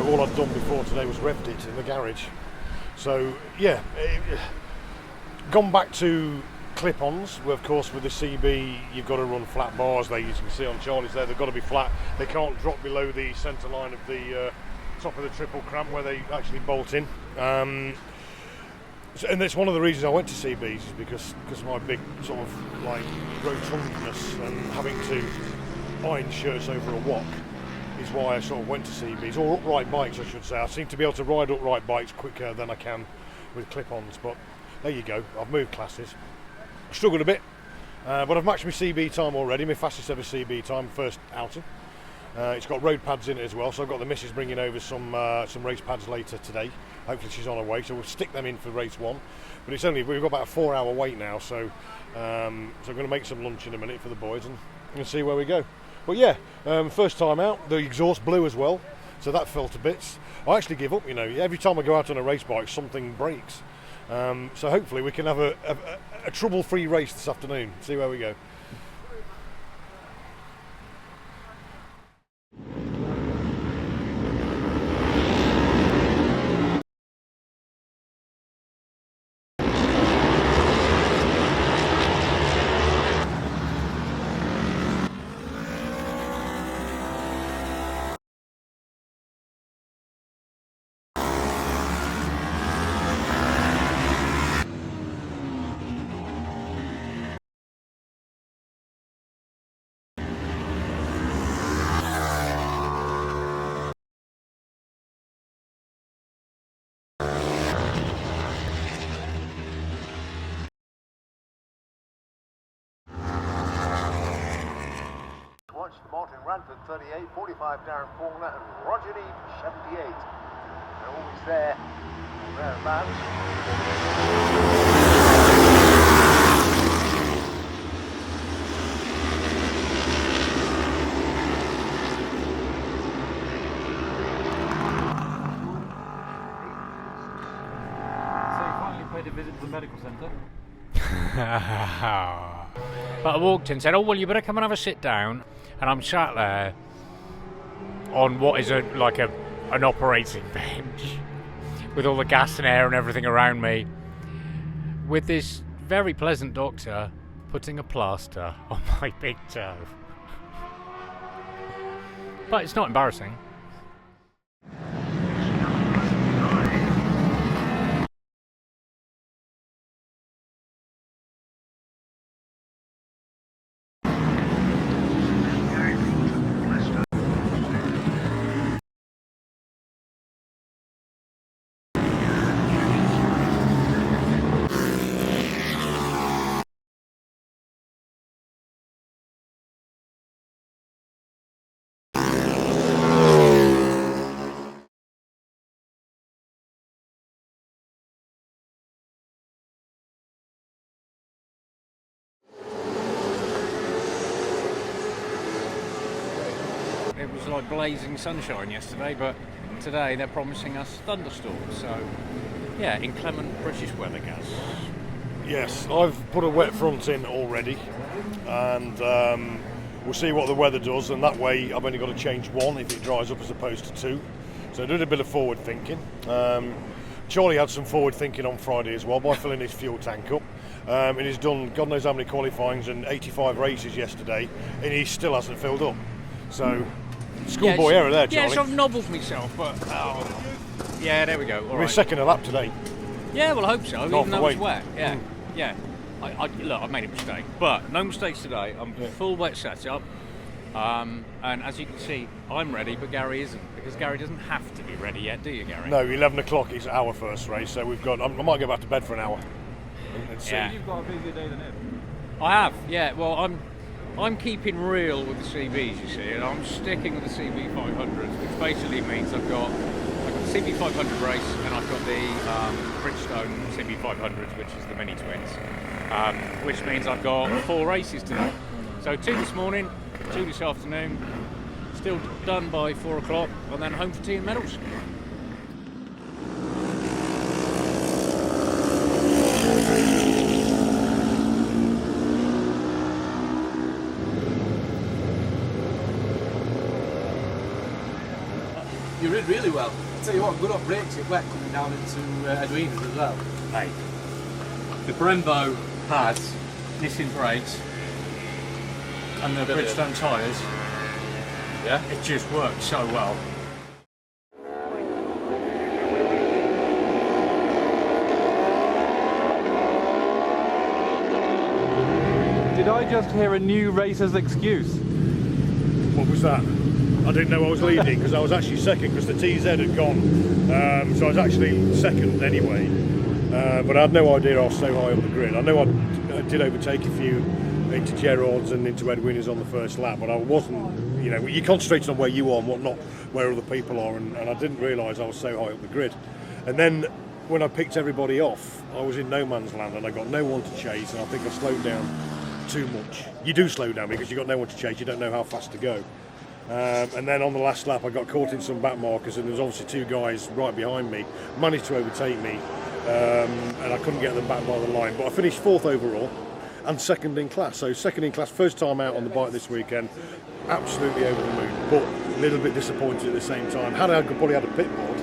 all I'd done before today was revved it in the garage. So yeah, gone back to clip-ons. Well, of course, with the CB, you've got to run flat bars. As you can see on Charlie's there, they've got to be flat. They can't drop below the centre line of the top of the triple cramp where they actually bolt in. And that's one of the reasons I went to CBs, is because of my big sort of like rotundness and having to iron shirts over a wok is why I sort of went to CBs, or upright bikes I should say. I seem to be able to ride upright bikes quicker than I can with clip-ons, but there you go, I've moved classes. Struggled a bit, but I've matched my CB time already, my fastest ever CB time, first outing. It's got road pads in it as well, so I've got the missus bringing over some race pads later today. Hopefully she's on her way, so we'll stick them in for race one. But we've got about a 4-hour wait now, so I'm going to make some lunch in a minute for the boys and see where we go. But yeah, first time out, the exhaust blew as well, so that fell to bits. I actually give up, you know, every time I go out on a race bike something breaks. So hopefully we can have a trouble-free race this afternoon, see where we go. Watch Martin Radford 38, 45 Darren Faulkner and Roger Neave 78. They're always there, or thereabouts. So you finally paid a visit to the medical centre? But I walked in and said, oh, well, you better come and have a sit down. And I'm sat there on what is like an operating bench with all the gas and air and everything around me, with this very pleasant doctor putting a plaster on my big toe. But it's not embarrassing. It was like blazing sunshine yesterday, but today they're promising us thunderstorms. So, yeah, inclement British weather, Gaz. Yes, I've put a wet front in already, and we'll see what the weather does, and that way I've only got to change one if it dries up as opposed to two. So I did a bit of forward thinking. Charlie had some forward thinking on Friday as well by filling his fuel tank up. And he's done God knows how many qualifyings and 85 races yesterday, and he still hasn't filled up. So, schoolboy error there, Charlie. Yes, I've nobbled myself, but yeah, there we go. We're second a lap today. Yeah, well, I hope so. Not even though it's weight. wet. Yeah, yeah. Look, I've made a mistake, but no mistakes today. I'm full wet setup, and as you can see, I'm ready, but Gary isn't, because Gary doesn't have to be ready yet, do you, Gary? No, 11 o'clock is our first race, so we've got. I might go back to bed for an hour. And see. Yeah. You've got a busier day than him. I have. Yeah. Well, I'm keeping real with the CBs, you see, and I'm sticking with the CB500s, which basically means I've got the CB500 race, and I've got the Bridgestone CB500s, which is the mini twins, which means I've got 4 races today. So 2 this morning, 2 this afternoon, still done by 4 o'clock, and then home for tea and medals. You're in. did really well. I'll tell you what, good on brakes, it wet coming down into Edwina's as well. Hey, the Brembo pads, Nissan brakes, and the Bridgestone tyres, Yeah. it just works so well. Did I just hear a new racer's excuse? What was that? I didn't know I was leading because I was actually second because the TZ had gone. So I was actually second anyway. But I had no idea I was so high on the grid. I know I did overtake a few into Gerard's and into Edwina's on the first lap, but I wasn't, you know, you concentrated on where you are and what not where other people are, and I didn't realise I was so high up the grid. And then when I picked everybody off, I was in no man's land and I got no one to chase, and I think I slowed down too much. You do slow down because you've got no one to chase, you don't know how fast to go. And then on the last lap I got caught in some back markers, and there was obviously two guys right behind me, managed to overtake me, and I couldn't get them back by the line, but I finished fourth overall and second in class. So second in class, first time out on the bike this weekend, absolutely over the moon, but a little bit disappointed at the same time. Had I probably had a pit board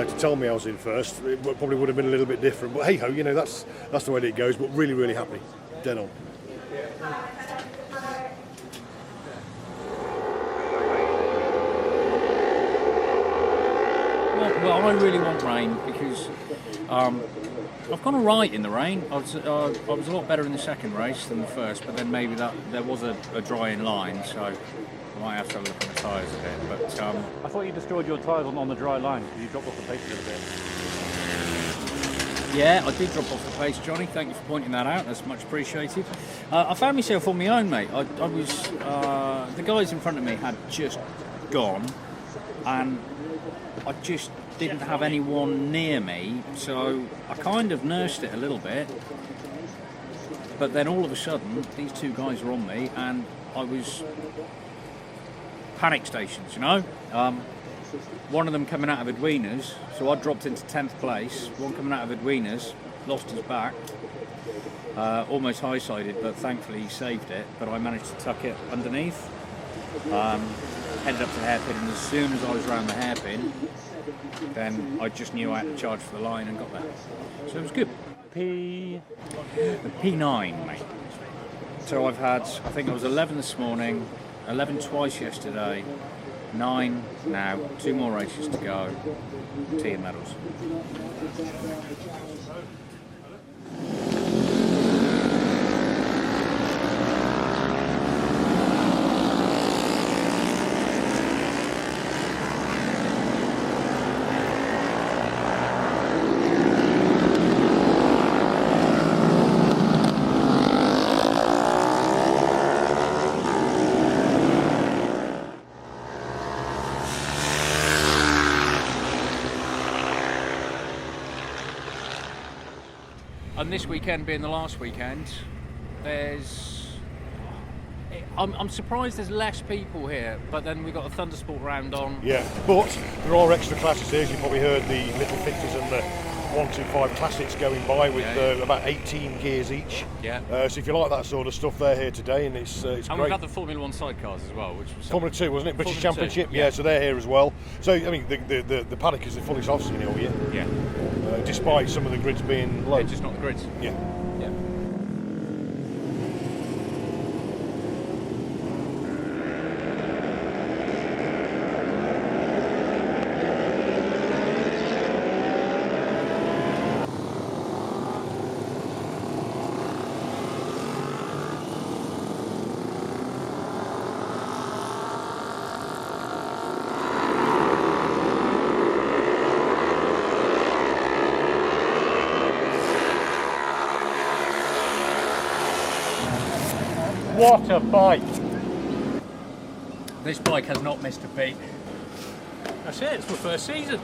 to tell me I was in first, it probably would have been a little bit different, but hey ho, you know, that's the way it goes. But really happy, dead on. Well, I really want rain because I've gone all right in the rain. I was a lot better in the second race than the first, but then maybe there was a drying line, so I might have to have a look at the tyres a bit. But I thought you destroyed your tyres on the dry line because you dropped off the pace a little bit. yeah, I did drop off the pace, Johnny. Thank you for pointing that out. That's much appreciated. I found myself on my own, mate. I was the guys in front of me had just gone, and I just didn't have anyone near me, so I kind of nursed it a little bit, but then all of a sudden these two guys were on me and I was panic stations, you know. One of them coming out of Edwina's, so I dropped into 10th place. One coming out of Edwina's lost his back, almost high-sided, but thankfully he saved it, but I managed to tuck it underneath. Headed up to the hairpin, and as soon as I was around the hairpin, then I just knew I had to charge for the line and got there. So it was good. The P9, mate. So I've had, I think I was 11 this morning, 11 twice yesterday, 9 now, 2 more races to go, tea and medals. And this weekend being the last weekend, I'm surprised there's less people here, but then we've got a Thundersport round on. Yeah, but there are extra classes here. As you probably heard the Little 50s and the 125 Classics going by with about 18 gears each. Yeah. So if you like that sort of stuff, they're here today, and it's And great. we've had the Formula 1 sidecars as well, which was Formula 2, wasn't it? British Formula 2, Championship, yeah. so they're here as well. So, I mean, the paddock is the fullest I've seen it all year, yeah, despite some of the grids being low. they're just not the grids. Yeah. Yeah. What a bike! This bike has not missed a beat. That's it, it's my first season.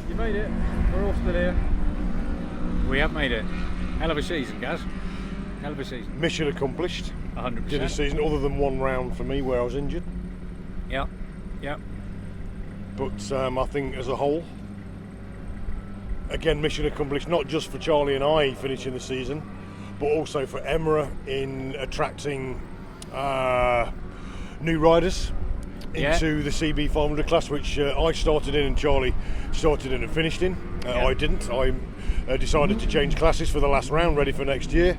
You made it. We're all still here. We have made it. Hell of a season, Gaz. Hell of a season. Mission accomplished. 100%. Did a season other than one round for me where I was injured. Yeah, yeah. But I think as a whole, again, mission accomplished, not just for Charlie and I finishing the season, but also for EMRA in attracting new riders. into the CB500 class, which I started in and Charlie started in and finished in. I didn't. I decided to change classes for the last round, ready for next year.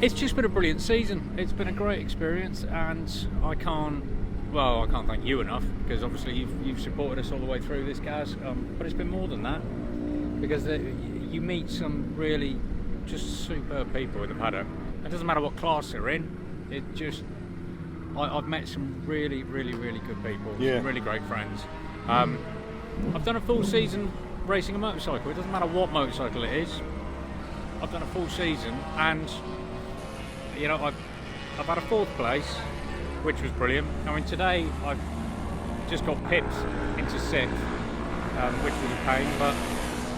It's just been a brilliant season. It's been a great experience, and I can't thank you enough, because obviously you've supported us all the way through this, guys. But it's been more than that, because you meet some really just superb people in the paddock. It doesn't matter what class they're in. I've met some really, really, really good people. Yeah. Some really great friends. I've done a full season racing a motorcycle. It doesn't matter what motorcycle it is. I've done a full season, and you know, I've had a 4th place, which was brilliant. I mean, today I've just got pipped into 6th, which was a pain. But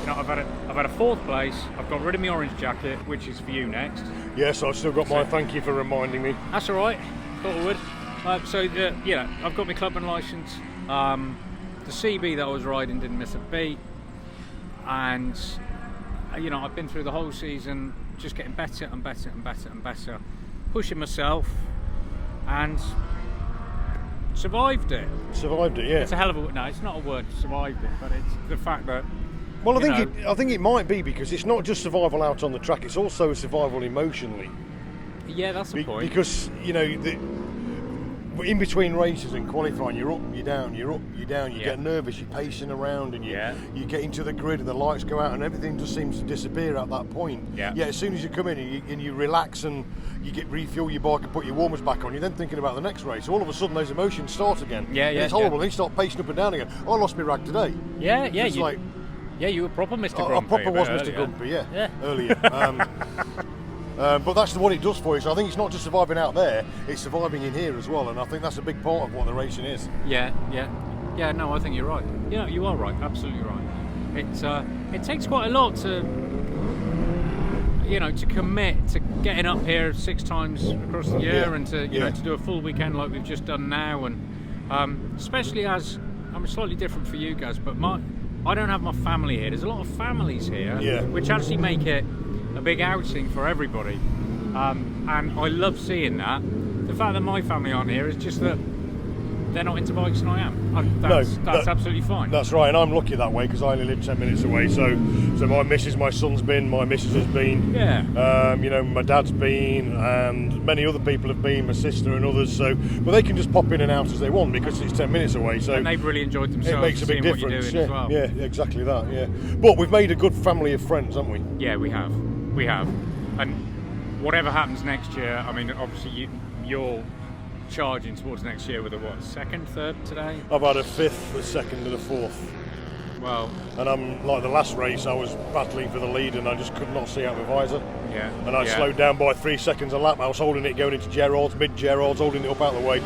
you know, I've had a 4th place. I've got rid of my orange jacket, which is for you next. Yes, I've still got my thank you for reminding me. That's all right. Thought I would. I've got my clubman licence. The CB that I was riding didn't miss a beat, and you know, I've been through the whole season just getting better and better and better and better, pushing myself, and survived it. Survived it, yeah. It's a hell of a... No, it's not a word, survived it, but it's the fact that... Well, I think it might be, because it's not just survival out on the track, it's also a survival emotionally. Yeah, that's the point. Because, you know, in between races and qualifying, you're up, you're down, you're up, you're down, you get nervous, you're pacing around, and you get into the grid and the lights go out and everything just seems to disappear at that point. Yeah. As soon as you come in and you relax and you refuel your bike and put your warmers back on, you're then thinking about the next race. All of a sudden those emotions start again. And it's horrible. Then you start pacing up and down again. I lost my rag today. You were proper Mr. Grumpy. I proper was Mr. Grumpy, earlier. But that's what it does for you. So I think it's not just surviving out there, it's surviving in here as well. And I think that's a big part of what the racing is. Yeah, no, I think you're right. Yeah, you are right, absolutely right. It takes quite a lot to, you know, to commit to getting up here 6 times across the year and to, you know, to do a full weekend like we've just done now. And especially as, I'm slightly different for you guys, but I don't have my family here. There's a lot of families here, which actually make it a big outing for everybody, and I love seeing that. The fact that my family aren't here is just that they're not into bikes and I am. That's absolutely fine. That's right, and I'm lucky that way because I only live 10 minutes away. So my son's been, my missus has been, you know, my dad's been, and many other people have been, my sister and others. So, but they can just pop in and out as they want because it's 10 minutes away. So and they've really enjoyed themselves. It makes a big difference. What you're doing as well. Yeah, exactly that. Yeah, but we've made a good family of friends, haven't we? Yeah, we have, and whatever happens next year, I mean, obviously you're charging towards next year with a 2nd, 3rd today? I've had a 5th, a 2nd and a 4th. Well, and I'm like the last race I was battling for the lead and I just could not see out my visor. Yeah. And I slowed down by 3 seconds a lap. I was holding it going into Gerrard's, mid-Gerrard's, holding it up out of the way.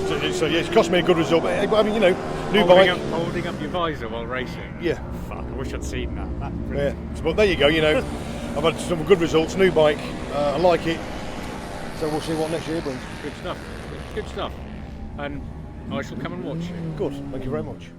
So it's cost me a good result. But I mean, you know, new bike. Holding up your visor while racing? Yeah. Fuck, I wish I'd seen that. Yeah. But there you go, you know. I've had some good results, new bike. I like it. So we'll see what next year brings. Good stuff. And I shall come and watch you. Good, thank you very much.